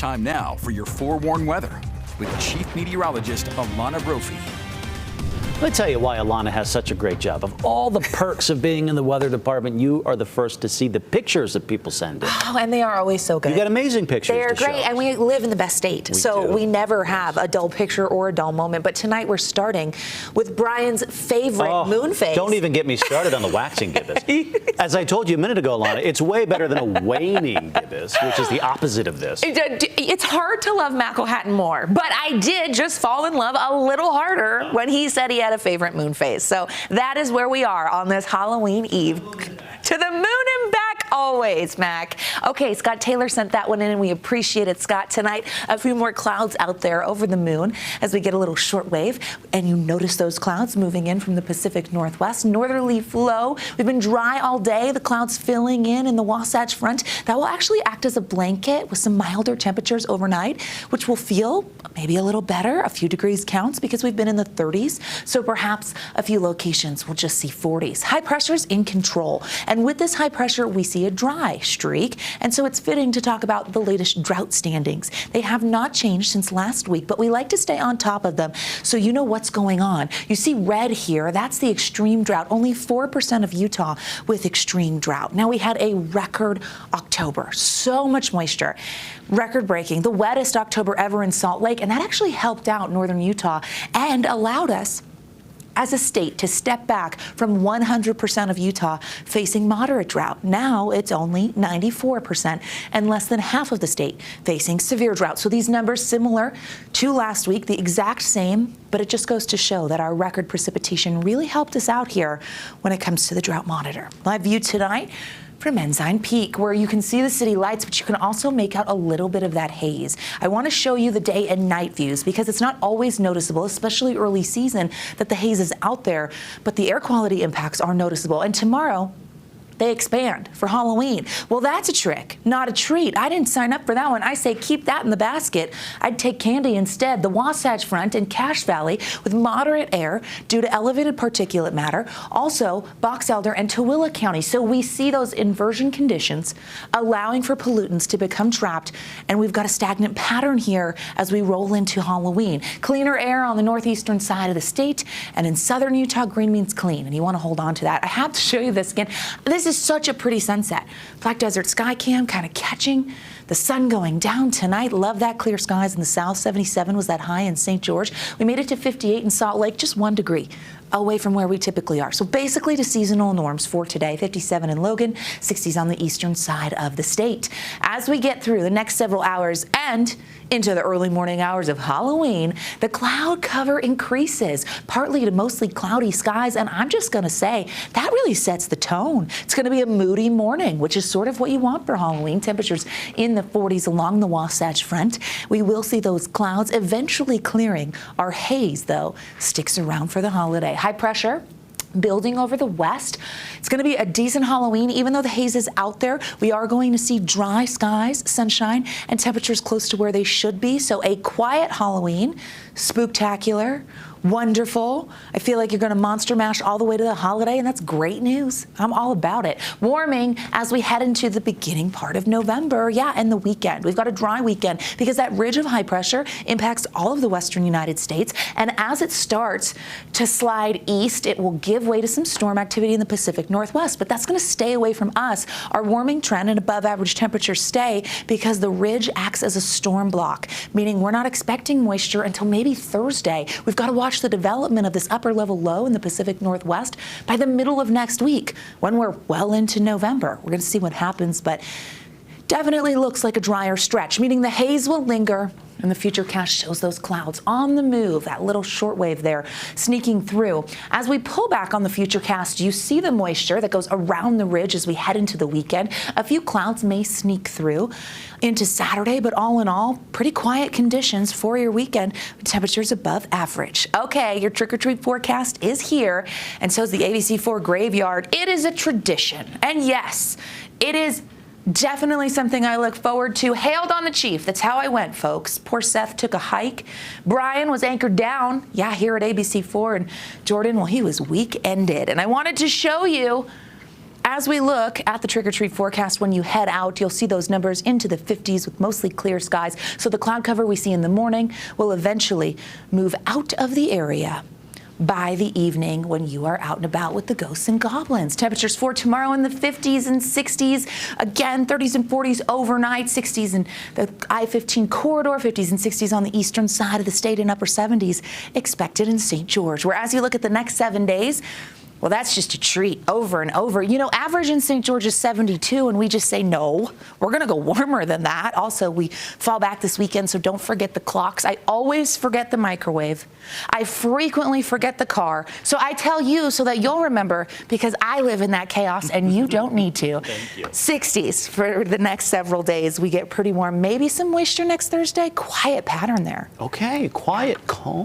Time now for your forewarned weather with Chief Meteorologist Alana Brophy. Let me tell you why Alana has such a great job. Of all the perks of being in the weather department, you are the first to see the pictures that people send in. Oh, and they are always so good. You got amazing pictures. They're to great, show. and we live in the best state, so we never have a dull picture or a dull moment. But tonight we're starting with Brian's favorite moon phase. Don't even get me started on the waxing gibbous. As I told you a minute ago, Alana, it's way better than a waning gibbous, which is the opposite of this. It's hard to love Mackle-Hatton more, but I did just fall in love a little harder when he said he had a favorite moon phase. So that is where we are on this Halloween Eve. To the moon and back always, Mac. Okay, Scott Taylor sent that one in, and we appreciate it, Scott. Tonight, a few more clouds out there over the moon as we get a little short wave. And you notice those clouds moving in from the Pacific Northwest. Northerly flow. We've been dry all day. The clouds filling in the Wasatch Front. That will actually act as a blanket with some milder temperatures overnight, which will feel maybe a little better. A few degrees counts because we've been in the 30s. So perhaps a few locations will just see 40s. High pressure's in control. And with this high pressure, we see a dry streak. And so it's fitting to talk about the latest drought standings. They have not changed since last week, but we like to stay on top of them so you know what's going on. You see red here. That's the extreme drought. Only 4% of Utah with extreme drought. Now, we had a record October. So much moisture. Record breaking. The wettest October ever in Salt Lake. And that actually helped out northern Utah and allowed us as a state to step back from 100% of Utah facing moderate drought. Now it's only 94% and less than half of the state facing severe drought. So these numbers similar to last week, the exact same, but it just goes to show that our record precipitation really helped us out here when it comes to the drought monitor. Live view tonight from Ensign Peak, where you can see the city lights, but you can also make out a little bit of that haze. I want to show you the day and night views because it's not always noticeable, especially early season, that the haze is out there, but the air quality impacts are noticeable. And tomorrow, they expand for Halloween. Well, that's a trick, not a treat. I didn't sign up for that one. I say keep that in the basket. I'd take candy instead. The Wasatch Front in Cache Valley with moderate air due to elevated particulate matter. Also, Box Elder and Tooele County. So we see those inversion conditions allowing for pollutants to become trapped. And we've got a stagnant pattern here as we roll into Halloween. Cleaner air on the northeastern side of the state. And in southern Utah, green means clean. And you want to hold on to that. I have to show you this again. This is such a pretty sunset. Black Desert Sky Cam kind of catching the sun going down tonight. Love that. Clear skies in the south. 77 was that high in St. George. We made it to 58 in Salt Lake, just 1 degree away from where we typically are. So basically to seasonal norms for today. 57 in Logan, 60s on the eastern side of the state. As we get through the next several hours and into the early morning hours of Halloween, the cloud cover increases, partly to mostly cloudy skies. And I'm just going to say that really sets the tone. It's going to be a moody morning, which is sort of what you want for Halloween. Temperatures in the 40s along the Wasatch Front. We will see those clouds eventually clearing. Our haze, though, sticks around for the holiday. High pressure building over the west. It's going to be a decent Halloween. Even though the haze is out there, we are going to see dry skies, sunshine, and temperatures close to where they should be. So a quiet Halloween, spooktacular, wonderful. I feel like you're going to monster mash all the way to the holiday, and that's great news. I'm all about it. Warming as we head into the beginning part of November. Yeah, and the weekend. We've got a dry weekend because that ridge of high pressure impacts all of the western United States. And as it starts to slide east, it will give way to some storm activity in the Pacific Northwest. But that's going to stay away from us. Our warming trend and above average temperatures stay because the ridge acts as a storm block, meaning we're not expecting moisture until maybe Thursday. We've got to watch the development of this upper level low in the Pacific Northwest by the middle of next week when we're well into November. We're going to see what happens, but definitely looks like a drier stretch, meaning the haze will linger. And the futurecast shows those clouds on the move, that little shortwave there sneaking through. As we pull back on the futurecast, you see the moisture that goes around the ridge as we head into the weekend. A few clouds may sneak through into Saturday, but all in all, pretty quiet conditions for your weekend. Temperatures above average. Okay, your trick-or-treat forecast is here, and so is the ABC4 graveyard. It is a tradition, and yes, it is definitely something I look forward to. Hailed on the Chief. That's how I went, folks. Poor Seth took a hike. Brian was anchored down, yeah, here at ABC4. And Jordan, well, he was weekended. And I wanted to show you As we look at the trick-or-treat forecast, when you head out, you'll see those numbers into the 50s with mostly clear skies. So the cloud cover we see in the morning will eventually move out of the area by the evening when you are out and about with the ghosts and goblins. Temperatures for tomorrow in the 50s and 60s. Again, 30s and 40s overnight, 60s in the I-15 corridor, 50s and 60s on the eastern side of the state, and upper 70s expected in St. George. Whereas you look at the next 7 days, well, that's just a treat over and over. You know, average in St. George is 72, and we just say, no, we're going to go warmer than that. Also, we fall back this weekend, so don't forget the clocks. I always forget the microwave. I frequently forget the car. So I tell you so that you'll remember, because I live in that chaos, and you don't need to. Thank you. 60s for the next several days. We get pretty warm. Maybe some moisture next Thursday. Quiet pattern there. Okay, quiet, calm.